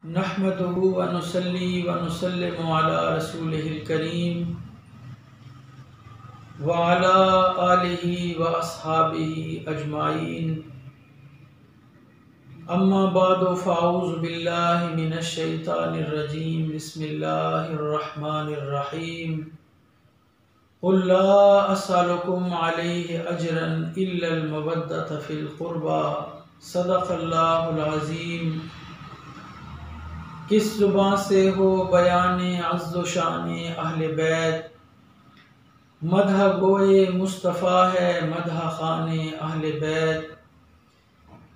نحمده ونصلي ونسلم على رسوله الكريم وعلى آله وأصحابه أجمعين أما بعد فأعوذ بالله من الشيطان الرجيم بسم الله الرحمن الرحيم قل لا أسألكم عليه أجرا إلا المودة في القربى صدق الله العظيم۔ کس زبان سے ہو بیان عز و شان اہل بیت، مدح گوئے مصطفیٰ ہے مدح خان اہل بیت۔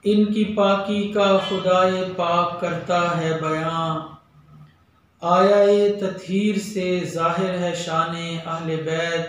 ان کی پاکی کا خدائے پاک کرتا ہے بیان، آیا تطہیر سے ظاہر ہے شان اہل بیت۔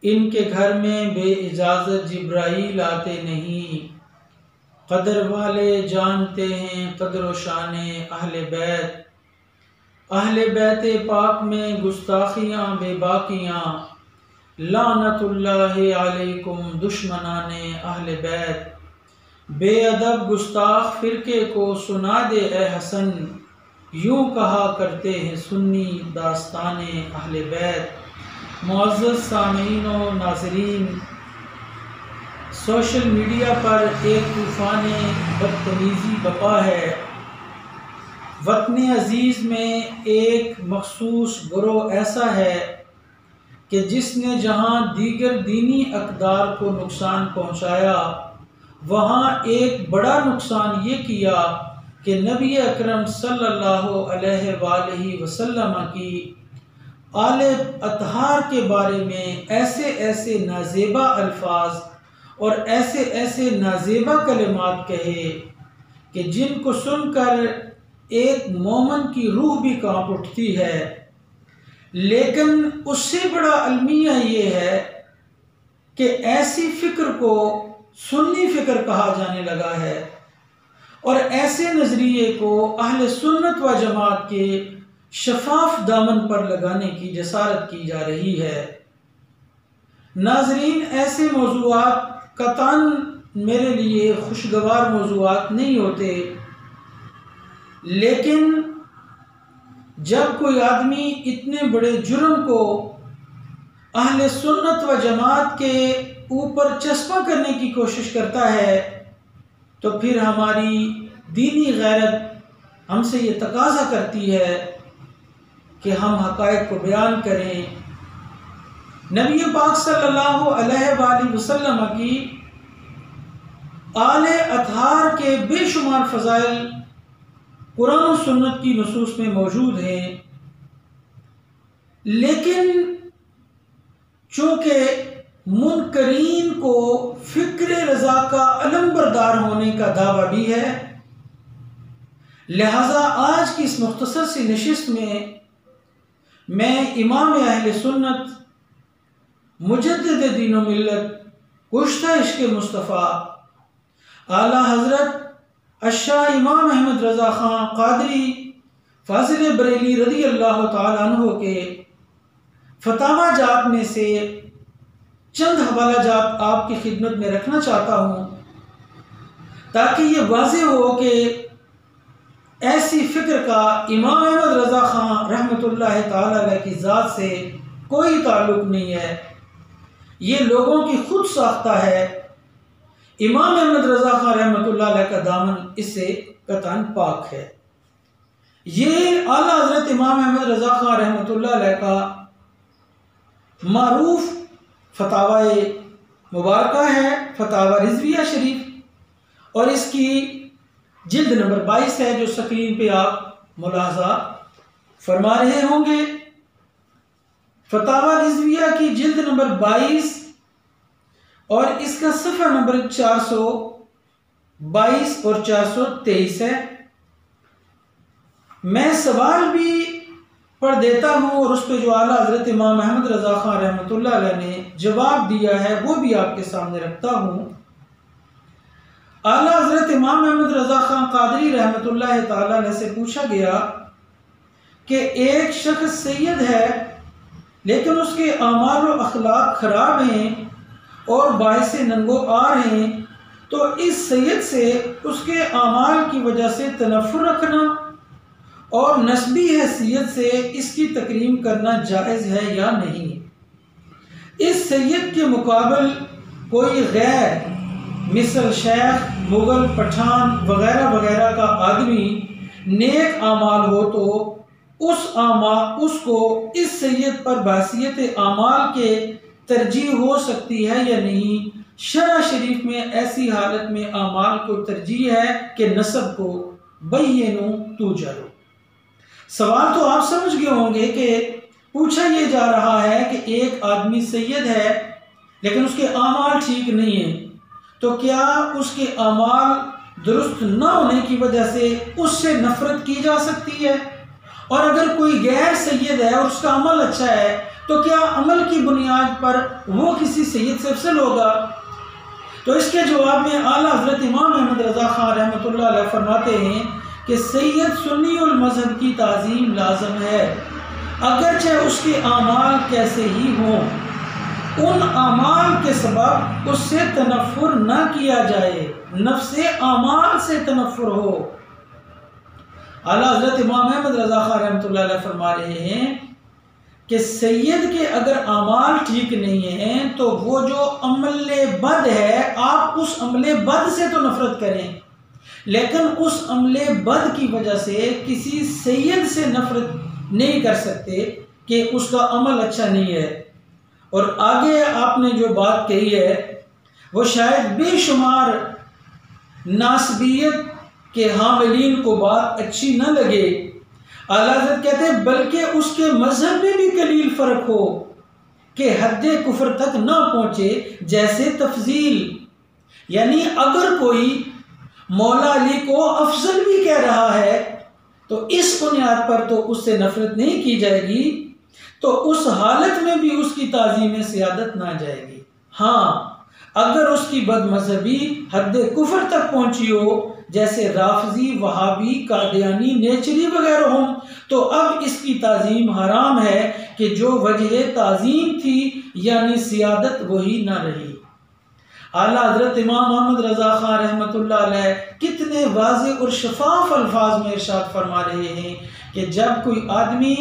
ان کے گھر میں بے اجازت جبرائیل آتے نہیں، قدر والے جانتے ہیں قدر و شان اہل بیت۔ اہل بیت پاک میں گستاخیاں بے باقیاں، لعنت اللہ علیکم دشمنان اہل بیت۔ بے ادب گستاخ فرقے کو سنا دے اے حسن، یوں کہا کرتے ہیں سنی داستان اہل بیت۔ معزز سامعین و ناظرین، سوشل میڈیا پر ایک طوفان بدتمیزی بپا ہے۔ وطن عزیز میں ایک مخصوص گروہ ایسا ہے کہ جس نے جہاں دیگر دینی اقدار کو نقصان پہنچایا، وہاں ایک بڑا نقصان یہ کیا کہ نبی اکرم صلی اللہ علیہ وآلہ وسلم کی آل اطہار کے بارے میں ایسے ایسے نازیبا الفاظ اور ایسے ایسے نازیبا کلمات کہے کہ جن کو سن کر ایک مومن کی روح بھی کانپ اٹھتی ہے۔ لیکن اس سے بڑا المیہ یہ ہے کہ ایسی فکر کو سنی فکر کہا جانے لگا ہے، اور ایسے نظریے کو اہل سنت و جماعت کے شفاف دامن پر لگانے کی جسارت کی جا رہی ہے۔ ناظرین، ایسے موضوعات قطعاً میرے لیے خوشگوار موضوعات نہیں ہوتے، لیکن جب کوئی آدمی اتنے بڑے جرم کو اہل سنت و جماعت کے اوپر چسپاں کرنے کی کوشش کرتا ہے تو پھر ہماری دینی غیرت ہم سے یہ تقاضا کرتی ہے کہ ہم حقائق کو بیان کریں۔ نبی پاک صلی اللہ علیہ وآلہ وسلم کی آل اطہار کے بے شمار فضائل قرآن و سنت کی نصوص میں موجود ہیں، لیکن چونکہ منکرین کو فکر رضا کا علم بردار ہونے کا دعویٰ بھی ہے، لہذا آج کی اس مختصر سی نشست میں امام اہل سنت مجدد دین و ملت کشتہ عشق مصطفیٰ اعلیٰ حضرت الشاہ امام احمد رضا خان قادری فاضل بریلی رضی اللہ تعالیٰ عنہ کے فتاوی جات میں سے چند حوالہ جات آپ کی خدمت میں رکھنا چاہتا ہوں، تاکہ یہ واضح ہو کہ ایسی فکر کا امام احمد رضا خان رحمۃ اللہ تعالیٰ علیہ کی ذات سے کوئی تعلق نہیں ہے، یہ لوگوں کی خود ساختہ ہے۔ امام احمد رضا خان رحمۃ اللہ علیہ کا دامن اس سے قطعاً پاک ہے۔ یہ اعلیٰ حضرت امام احمد رضا خان رحمۃ اللہ علیہ کا معروف فتاوی مبارکہ ہے، فتاوی رضویہ شریف، اور اس کی جلد نمبر 22 ہے جو سکرین پہ آپ ملاحظہ فرما رہے ہوں گے۔ فتاوی رضویہ کی جلد نمبر 22 اور اس کا صفحہ نمبر 422 اور 423 ہے۔ میں سوال بھی پڑھ دیتا ہوں اور اس پہ جو اعلیٰ حضرت امام احمد رضا خان رحمۃ اللہ علیہ نے جواب دیا ہے وہ بھی آپ کے سامنے رکھتا ہوں۔ اعلیٰ حضرت امام احمد رضا خان قادری رحمۃ اللہ تعالیٰ علیہ سے پوچھا گیا کہ ایک شخص سید ہے لیکن اس کے اعمال و اخلاق خراب ہیں اور باعث ننگو آر ہیں، تو اس سید سے اس کے اعمال کی وجہ سے تنفر رکھنا اور نسبی حیثیت سے اس کی تکریم کرنا جائز ہے یا نہیں۔ اس سید کے مقابل کوئی غیر مثل شیخ، مغل، پٹھان وغیرہ وغیرہ کا آدمی نیک اعمال ہو تو اس کو اس سید پر بحیثیت اعمال کے ترجیح ہو سکتی ہے یا نہیں؟ شرع شریف میں ایسی حالت میں اعمال کو ترجیح ہے کہ نسب کو بینوا توجروا۔ سوال تو آپ سمجھ گئے ہوں گے کہ پوچھا یہ جا رہا ہے کہ ایک آدمی سید ہے لیکن اس کے اعمال ٹھیک نہیں ہیں، تو کیا اس کے اعمال درست نہ ہونے کی وجہ سے اس سے نفرت کی جا سکتی ہے؟ اور اگر کوئی غیر سید ہے اور اس کا عمل اچھا ہے تو کیا عمل کی بنیاد پر وہ کسی سید سے افضل ہوگا؟ تو اس کے جواب میں اعلیٰ حضرت امام احمد رضا خان رحمۃ اللہ علیہ فرماتے ہیں کہ سید سنی المذہب کی تعظیم لازم ہے، اگرچہ اس کے اعمال کیسے ہی ہوں، ان اعمال کے سبب اس سے تنفر نہ کیا جائے، نفس اعمال سے تنفر ہو۔ اعلیٰ حضرت امام احمد رضا خان رحمۃ اللہ علیہ فرما رہے ہیں کہ سید کے اگر اعمال ٹھیک نہیں ہیں تو وہ جو عمل بد ہے آپ اس عمل بد سے تو نفرت کریں، لیکن اس عمل بد کی وجہ سے کسی سید سے نفرت نہیں کر سکتے کہ اس کا عمل اچھا نہیں ہے۔ اور آگے آپ نے جو بات کہی ہے وہ شاید بے شمار ناسبیت کے حاملین کو بات اچھی نہ لگے۔ اعلیٰ حضرت کہتے ہیں بلکہ اس کے مذہب میں بھی قلیل فرق ہو کہ حد کفر تک نہ پہنچے، جیسے تفضیل، یعنی اگر کوئی مولا علی کو افضل بھی کہہ رہا ہے تو اس بنیاد پر تو اس سے نفرت نہیں کی جائے گی، تو اس حالت میں بھی اس کی تعظیم سیادت نہ جائے گی۔ ہاں اگر اس کی بد مذہبی حد کفر تک پہنچی ہو، جیسے رافضی، وہابی، قادیانی، نیچری وغیرہ ہوں، تو اب اس کی تعظیم حرام ہے کہ جو وجہ تعظیم تھی یعنی سیادت وہی نہ رہی۔ اعلیٰ حضرت امام محمد رضا خان رحمۃ اللہ علیہ کتنے واضح اور شفاف الفاظ میں ارشاد فرما رہے ہیں کہ جب کوئی آدمی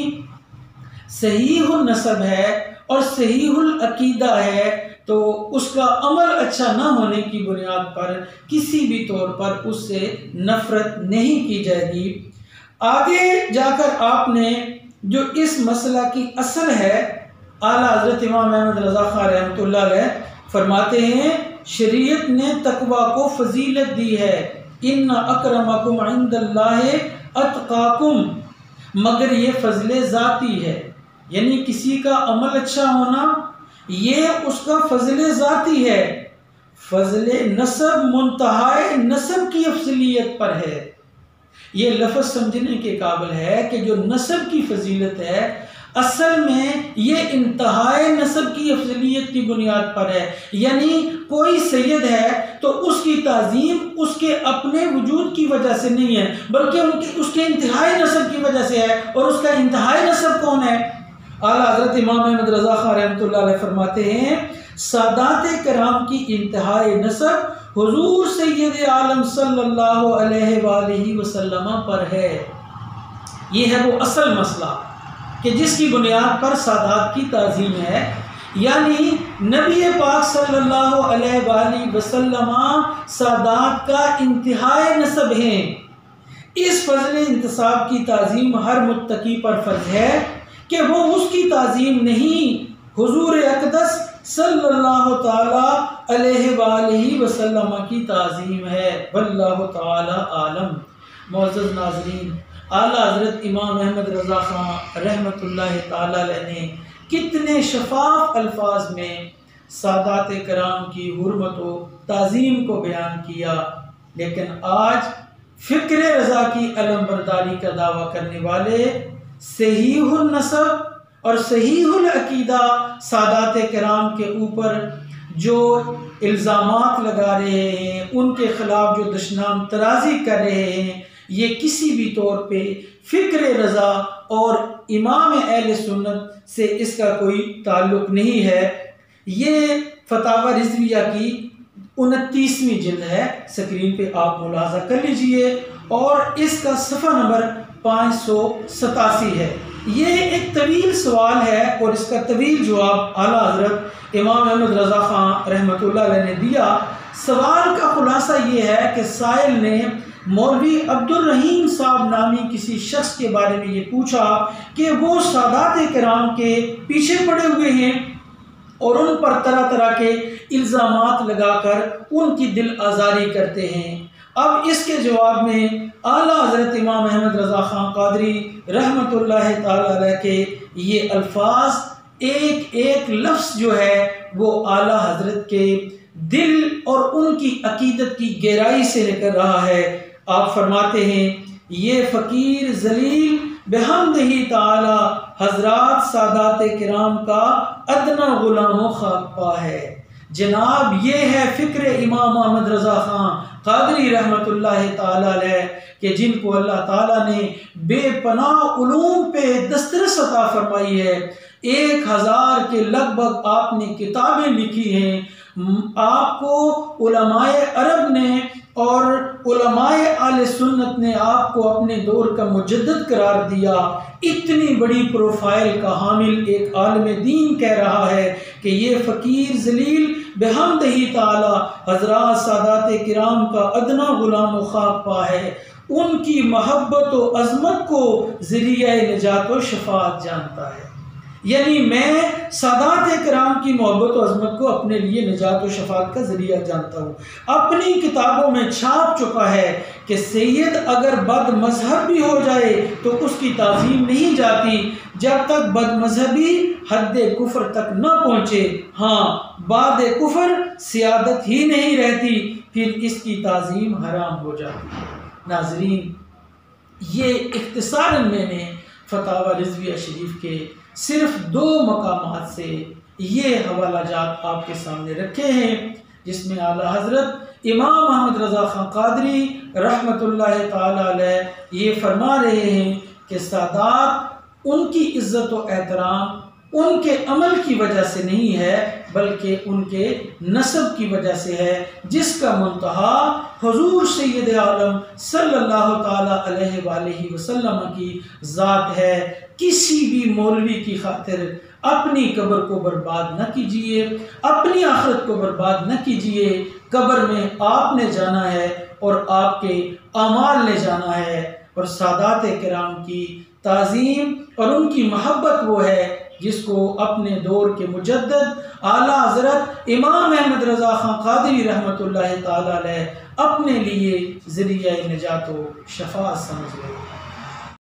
صحیح النسب ہے اور صحیح العقیدہ ہے تو اس کا عمل اچھا نہ ہونے کی بنیاد پر کسی بھی طور پر اس سے نفرت نہیں کی جائے گی۔ آگے جا کر آپ نے جو اس مسئلہ کی اصل ہے، اعلیٰ حضرت امام احمد رضا خان رحمۃ اللہ علیہ فرماتے ہیں شریعت نے تقوی کو فضیلت دی ہے، ان اکرمکم عند اللہ اتقاکم، مگر یہ فضل ذاتی ہے، یعنی کسی کا عمل اچھا ہونا یہ اس کا فضل ذاتی ہے، فضل نسب منتہائے نسب کی افضلیت پر ہے۔ یہ لفظ سمجھنے کے قابل ہے کہ جو نسب کی فضیلت ہے اصل میں یہ انتہائے نسب کی افضلیت کی بنیاد پر ہے، یعنی کوئی سید ہے تو اس کی تعظیم اس کے اپنے وجود کی وجہ سے نہیں ہے بلکہ اس کے انتہائی نسب کی وجہ سے ہے، اور اس کا انتہائی نسب کون ہے؟ اعلیٰ حضرت امام احمد رضا خان رحمۃ اللہ علیہ فرماتے ہیں سادات کرام کی انتہائی نسب حضور سید عالم صلی اللہ علیہ وآلہ وسلم پر ہے۔ یہ ہے وہ اصل مسئلہ کہ جس کی بنیاد پر سادات کی تعظیم ہے، یعنی نبی پاک صلی اللہ علیہ وآلہ وسلم سادات کا انتہائی نسب ہیں۔ اس فضل انتصاب کی تعظیم ہر متقی پر فرض ہے کہ وہ اس کی تعظیم نہیں حضور اقدس صلی اللہ تعالی علیہ وآلہ وسلم کی تعظیم ہے۔ واللہ تعالی عالم۔ معزز ناظرین، اعلیٰ حضرت امام احمد رضا خان رحمۃ اللہ تعالی علیہ نے کتنے شفاف الفاظ میں سادات کرام کی حرمت و تعظیم کو بیان کیا، لیکن آج فکر رضا کی علم برداری کا دعویٰ کرنے والے صحیح النسب اور صحیح العقیدہ سادات کرام کے اوپر جو الزامات لگا رہے ہیں، ان کے خلاف جو دشنام ترازی کر رہے ہیں، یہ کسی بھی طور پہ فکر رضا اور امام اہل سنت سے اس کا کوئی تعلق نہیں ہے۔ یہ فتاوی رضویہ کی 29ویں جلد ہے، سکرین پہ آپ ملاحظہ کر لیجئے، اور اس کا صفحہ نمبر 587 ہے۔ یہ ایک طویل سوال ہے اور اس کا طویل جواب اعلیٰ حضرت امام احمد رضا خان رحمۃ اللہ علیہ نے دیا۔ سوال کا خلاصہ یہ ہے کہ سائل نے مولوی عبد الرحیم صاحب نامی کسی شخص کے بارے میں یہ پوچھا کہ وہ سادات کرام کے پیچھے پڑے ہوئے ہیں اور ان پر طرح طرح کے الزامات لگا کر ان کی دل آزاری کرتے ہیں۔ اب اس کے جواب میں اعلیٰ حضرت امام احمد رضا خان قادری رحمۃ اللہ تعالی علیہ کے یہ الفاظ، ایک ایک لفظ جو ہے وہ اعلیٰ حضرت کے دل اور ان کی عقیدت کی گہرائی سے نکل رہا ہے۔ آپ فرماتے ہیں یہ فقیر ذلیل بحمدہ تعالی حضرات سادات کرام کا ادنا غلام و خاک پا ہے۔ جناب یہ ہے فکر امام احمد رضا خان قادری رحمۃ اللہ تعالی علیہ کہ جن کو اللہ تعالیٰ نے بے پناہ علوم پہ دسترس عطا فرمائی ہے۔ 1000 کے لگ بھگ آپ نے کتابیں لکھی ہیں۔ آپ کو علماء عرب نے اور علماء اہل سنت نے آپ کو اپنے دور کا مجدد قرار دیا۔ اتنی بڑی پروفائل کا حامل ایک عالم دین کہہ رہا ہے کہ یہ فقیر ذلیل بحمدہ تعالی حضرات سادات کرام کا ادنا غلام و خاک پا ہے۔ ان کی محبت و عظمت کو ذریعہ نجات و شفاعت جانتا ہے۔ یعنی میں سادات کرام کی محبت و عظمت کو اپنے لیے نجات و شفاعت کا ذریعہ جانتا ہوں۔ اپنی کتابوں میں چھاپ چکا ہے کہ سید اگر بد مذہب بھی ہو جائے تو اس کی تعظیم نہیں جاتی جب تک بد مذہبی حد کفر تک نہ پہنچے۔ ہاں بعد کفر سیادت ہی نہیں رہتی، پھر اس کی تعظیم حرام ہو جاتی۔ ناظرین، یہ اختصاراً میں نے فتاوی رضویہ شریف کے صرف 2 مقامات سے یہ حوالہ جات آپ کے سامنے رکھے ہیں، جس میں اعلیٰ حضرت امام احمد رضا خان قادری رحمۃ اللہ تعالی علیہ یہ فرما رہے ہیں کہ سادات ان کی عزت و احترام ان کے عمل کی وجہ سے نہیں ہے بلکہ ان کے نسب کی وجہ سے ہے، جس کا منتہا حضور سید عالم صلی اللہ تعالی علیہ وآلہ وسلم کی ذات ہے۔ کسی بھی مولوی کی خاطر اپنی قبر کو برباد نہ کیجیے، اپنی آخرت کو برباد نہ کیجیے۔ قبر میں آپ نے جانا ہے اور آپ کے اعمال نے جانا ہے، اور سادات کرام کی تعظیم اور ان کی محبت وہ ہے جس کو اپنے دور کے مجدد اعلیٰ حضرت امام احمد رضا خان قادری رحمۃ اللہ تعالی علیہ اپنے لیے ذریعہ نجات و شفاعت سمجھ گئے۔